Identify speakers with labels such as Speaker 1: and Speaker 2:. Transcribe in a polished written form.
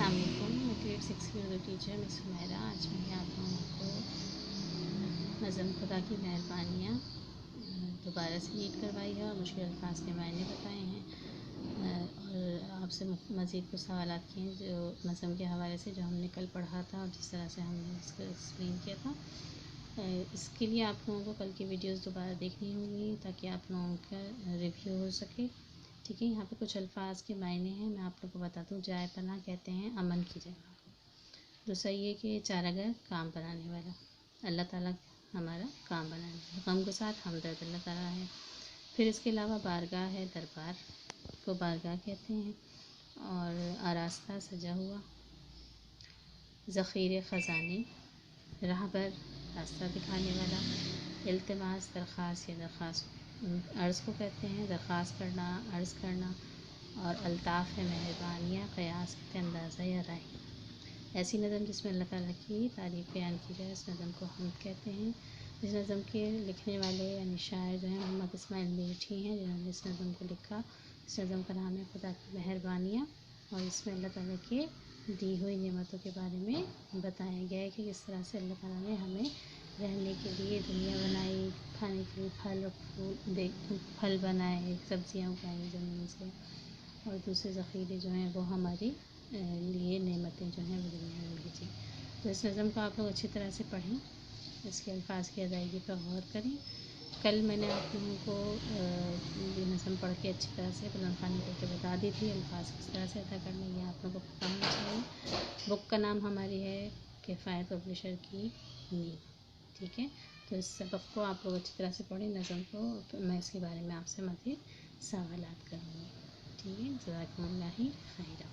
Speaker 1: अस्सलाम वालेकुम। मैं ग्रेड 6 की उर्दू टीचर मिस हुमैरा। आज मैं आप लोगों को नज़म खुदा की मेहरबानियाँ दोबारा से रीड करवाई है और मुश्किल अल्फाज के मायने बताए हैं और आपसे मज़ीद कुछ सवाल किए हैं जो नज़म के हवाले से जो हमने कल पढ़ा था और जिस तरह से हमने इसको एक्सप्लेन किया था। इसके लिए आप लोगों को कल की वीडियोस दोबारा देखनी होगी ताकि आप लोगों का रिव्यू हो सके। ठीक है, यहाँ पे कुछ अल्फाज के मायने हैं, मैं आप लोग को बता दूँ। जाए पनाह कहते हैं अमन की जगह। दूसरा ये कि चारागर काम बनाने वाला, अल्लाह ताला हमारा काम बनाने वाला। गम के साथ हमदर्द अल्लाह ताला है। फिर इसके अलावा बारगाह है, दरबार को बारगाह कहते हैं। और आरास्ता सजा हुआ, ज़ख़ीरे ख़ज़ाने, राहबर रास्ता दिखाने वाला, इल्तिमास दरख्वास्त या दरख्वास्त अर्ज़ को कहते हैं, दरख्वास्त करना, अर्ज़ करना। और अल्ताफ़ है मेहरबानियाँ, क़यास कहते हैं अंदाज़ा या राय। ऐसी नज़म जिसमें अल्लाह ताला की तारीफ़ बयान की जाए, इस नज़म को हम कहते हैं। इस नज़म के लिखने वाले यानी शायर जो हैं मोहम्मद इस्माइल मीठी हैं, जिन्होंने इस नज़म को लिखा। इस नज़म का नाम है खुदा की मेहरबानियाँ और इसमें अल्लाह ताला के दी हुई नेमतों के बारे में बताया गया है कि किस तरह से अल्लाह ताला ने हमें रहने के लिए दुनिया बनाई, खाने के लिए फल और फूल फल बनाए, सब्जियां उगाई ज़मीन से, और दूसरे ज़ख़ीरे जो हैं वो हमारी लिए नेमतें जो हैं वो दुनिया में भेजी। तो इस नज़म को आप लोग अच्छी तरह से पढ़ें, इसके अल्फाज की अदायगी पर गौर करें। कल मैंने आप लोगों को ये नज़म पढ़ के अच्छी तरह से बुलंद ख़वानी करके बता दी थी। अल्फाज किस तरह से अदा करने ये आप लोगों को पता होना चाहिए। बुक का नाम हमारी है किफ़ायत पब्लिशर की नींव। ठीक है, तो इस सबक को आप लोग अच्छी तरह से पढ़ें। नज़म को मैं इसके बारे में आपसे मज़ीद सवालात करूँगी। ठीक है, जज़ाकुमुल्लाह खैरा।